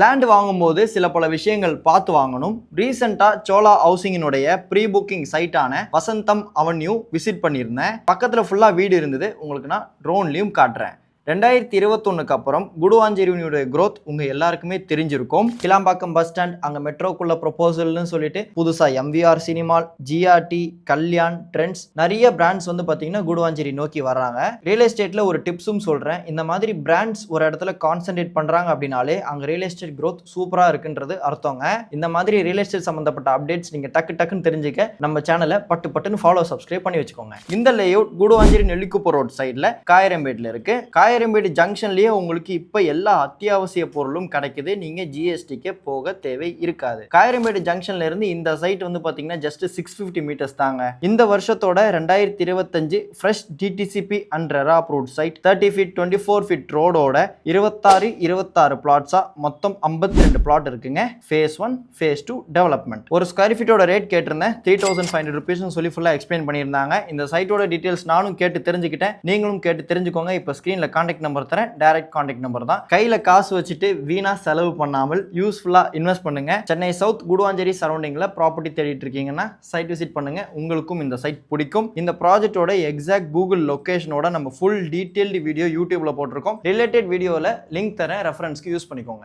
Land வாங்கும்போது சில பல விஷயங்கள் பார்த்து வாங்கணும். ரீசெண்டா சோலா ஹவுசிங்கினுடைய ப்ரீ புக்கிங் சைட்டான வசந்தம் அவென்யூ விசிட் பண்ணியிருந்தேன். பக்கத்துல ஃபுல்லா வீடு இருந்தது. உங்களுக்கு நான் ட்ரோன்லயும் காட்டுறேன். 2021க்கு அப்புறம் குடுவாஞ்சேரியினுடைய growth உங்க எல்லாருக்குமே தெரிஞ்சிருக்கும். கிளாம்பாக்கம் பஸ் ஸ்டாண்ட், அங்க மெட்ரோக்குள்ள ப்ரொபோசல்னு சொல்லிட்டு புதுசா MVR சினிமால், GRT, கல்யாண், ட்ரெண்ட்ஸ் நிறைய பிராண்ட்ஸ் வந்து பாத்தீங்கன்னா குடுவாஞ்சேரி நோக்கி வர்றாங்க. ரியல் எஸ்டேட்ல ஒரு டிப்ஸும் சொல்றேன். இந்த மாதிரி பிராண்ட்ஸ் ஒரு இடத்துல கான்சென்ட்ரேட் பண்றாங்க அப்படின்னாலே அங்க ரியல் எஸ்டேட் growth சூப்பரா இருக்குன்றது அர்த்தங்க. இந்த மாதிரி ரியல் எஸ்டேட் சம்பந்தப்பட்ட அப்டேட்ஸ் நீங்க டக்குன்னு தெரிஞ்சுக்க நம்ம சேனலை பட்டுன்னு ஃபாலோ சப்ஸ்கிரைப் பண்ணி வச்சுக்கோங்க. இந்த லேஅவுட் குடுவாஞ்சேரி நெல்லிக்குப்பம் ரோட் சைட்ல காயரம்பேட்ல இருக்கு. காயரம்பேடு ஜங்ஷன்லயே உங்களுக்கு இப்ப எல்லா அத்தியாவசிய பொருளும் கிடைக்குது. நீங்க ஜிஎஸ்டிக்கு போக தேவை இருக்காது. காயரம்பேடு ஜங்ஷன்ல இருந்து இந்த சைட் வந்து பாத்தீங்கன்னா ஜஸ்ட் 650 மீட்டர்ஸ் தாங்க. இந்த வருஷத்தோட 2025 fresh DTCP and RERA approved site 30 feet 24 feet ரோடோட 26 பிளாட்ஸா மொத்தம் 52 பிளாட் இருக்குங்க. Phase 1 phase 2 development. ஒரு ஸ்கொயர் ஃபீட்டோட ரேட் கேட்டிருந்தேன். 3500 rupees சொல்லி ஃபுல்லா எக்ஸ்பிளைன் பண்ணியிருந்தாங்க. இந்த சைட்டோட டீடைல்ஸ் நானும் கேட்டு தெரிஞ்சுக்கிட்டேன். நீங்களும் கேட்டு தெரிஞ்சுக்கோங்க. இப்போ ஸ்கிரீன்ல கான்டாக்ட் நம்பர் தரேன். டைரக்ட் கான்டாக்ட் நம்பர் தான். கையில காசு வச்சுட்டு வீணா செலவு பண்ணாமல் யூஸ்ஃபுல்லா இன்வெஸ்ட் பண்ணுங்க. சென்னை சவுத் குடுவாஞ்சேரி சரௌண்டிங்ல ப்ராப்பர்ட்டி தேடிட்டு இருக்கீங்கன்னா சைட் விசிட் பண்ணுங்க. உங்களுக்கும் இந்த சைட் பிடிக்கும். இந்த ப்ராஜெக்டோட எக்ஸாக்ட் கூகுள் லொகேஷனோட நம்ம ஃபுல் டீடைல்டு வீடியோ யூடியூப்ல போட்டிருக்கோம். ரிலேட்டட் வீடியோல லிங்க் தரேன், ரெஃபரன்ஸ்க்கு யூஸ் பண்ணிக்கோங்க.